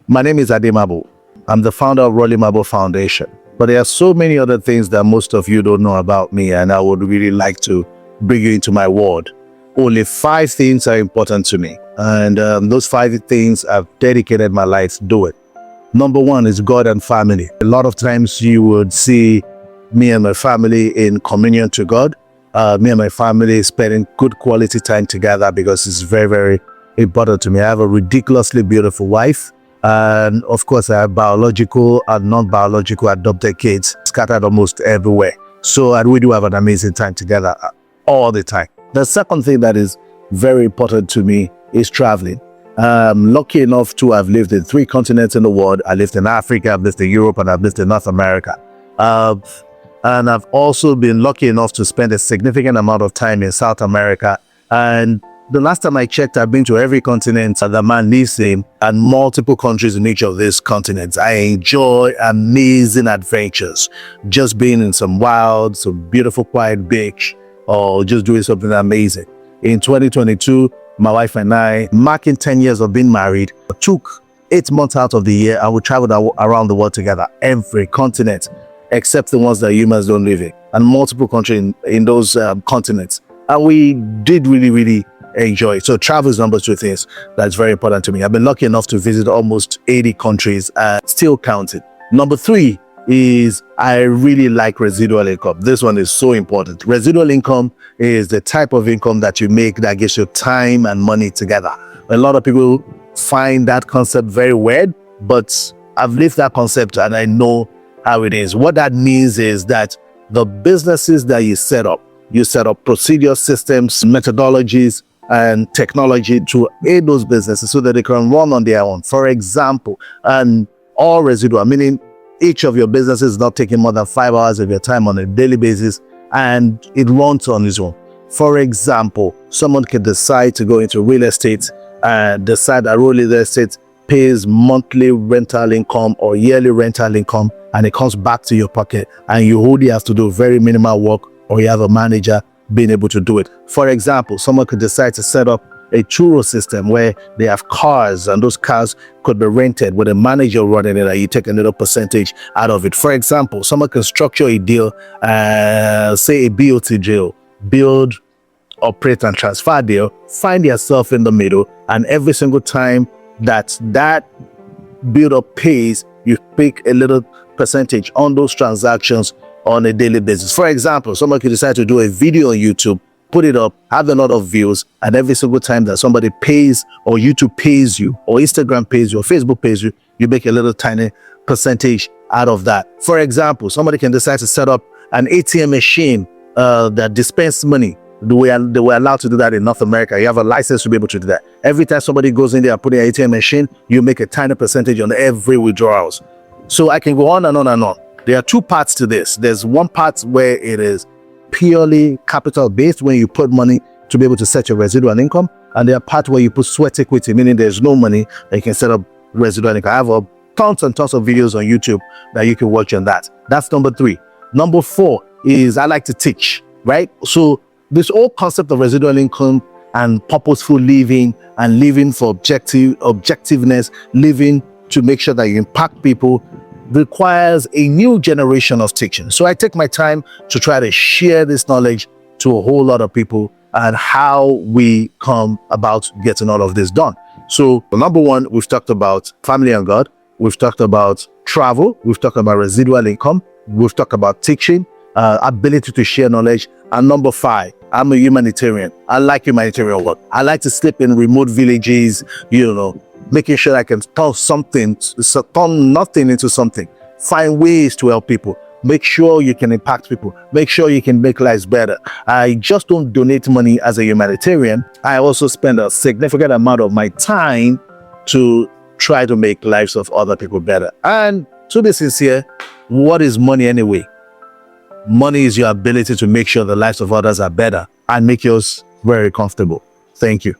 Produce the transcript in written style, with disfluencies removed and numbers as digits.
My name is Mabo. I'm the founder of Roli Mabo Foundation. But there are so many other things that most of you don't know about me, and I would really like to bring you into my world. Only 5 things are important to me, and those 5 things I've dedicated my life to do it. Number 1 is God and family. A lot of times you would see me and my family in communion to God. Me and my family spending good quality time together because it's very, very important to me. I have a ridiculously beautiful wife. And of course, I have biological and non-biological adopted kids scattered almost everywhere. So we do have an amazing time together all the time. The second thing that is very important to me is traveling. I'm lucky enough to have lived in 3 continents in the world. I lived in Africa, I've lived in Europe, and I've lived in North America. And I've also been lucky enough to spend a significant amount of time in South America. And the last time I checked, I've been to every continent that man lives in and multiple countries in each of these continents. I enjoy amazing adventures, just being in some wild, some beautiful, quiet beach, or just doing something amazing. In 2022, my wife and I, marking 10 years of being married, took 8 months out of the year and we traveled around the world together, every continent, except the ones that humans don't live in, and multiple countries in those continents. And we did really enjoy it. So travel is number 2 things that's very important to me. I've been lucky enough to visit almost 80 countries and still counting. Number 3 is I really like residual income. This one is so important. Residual income is the type of income that you make that gives you time and money together. A lot of people find that concept very weird, but I've lived that concept and I know how it is. What that means is that the businesses that you set up procedure systems, methodologies, and technology to aid those businesses so that they can run on their own. For example, and all residual, meaning each of your businesses is not taking more than 5 hours of your time on a daily basis and it runs on its own. For example, someone can decide to go into real estate and decide that real estate pays monthly rental income or yearly rental income and it comes back to your pocket and you only have to do very minimal work, or you have a manager being able to do it. For example, someone could decide to set up a churro system where they have cars and those cars could be rented with a manager running it and you take a little percentage out of it. For example, someone can structure a deal, say a BOT deal, build, operate and transfer deal, find yourself in the middle, and every single time that build up pays, you pick a little percentage on those transactions on a daily basis. For example, someone could decide to do a video on YouTube, put it up, have a lot of views, and every single time that somebody pays, or YouTube pays you, or Instagram pays you, or Facebook pays you, you make a little tiny percentage out of that. For example, somebody can decide to set up an ATM machine that dispenses money. They were allowed to do that in North America. You have a license to be able to do that. Every time somebody goes in there and put an ATM machine, you make a tiny percentage on every withdrawals. So I can go on and on and on. There are 2 parts to this. There's one part where it is purely capital based, when you put money to be able to set your residual income, and there are part where you put sweat equity, meaning there's no money and you can set up residual income. I have tons and tons of videos on YouTube that you can watch on that. That's number 3. Number 4 is I like to teach, right? So this whole concept of residual income and purposeful living and living for objectiveness, living to make sure that you impact people, requires a new generation of teaching. So I take my time to try to share this knowledge to a whole lot of people and how we come about getting all of this done. So number 1, we've talked about family and God. We've talked about travel. We've talked about residual income. We've talked about teaching, ability to share knowledge. And number 5, I'm a humanitarian. I like humanitarian work. I like to sleep in remote villages, making sure I can turn nothing into something. Find ways to help people. Make sure you can impact people. Make sure you can make lives better. I just don't donate money as a humanitarian. I also spend a significant amount of my time to try to make lives of other people better. And to be sincere, what is money anyway? Money is your ability to make sure the lives of others are better and make yours very comfortable. Thank you.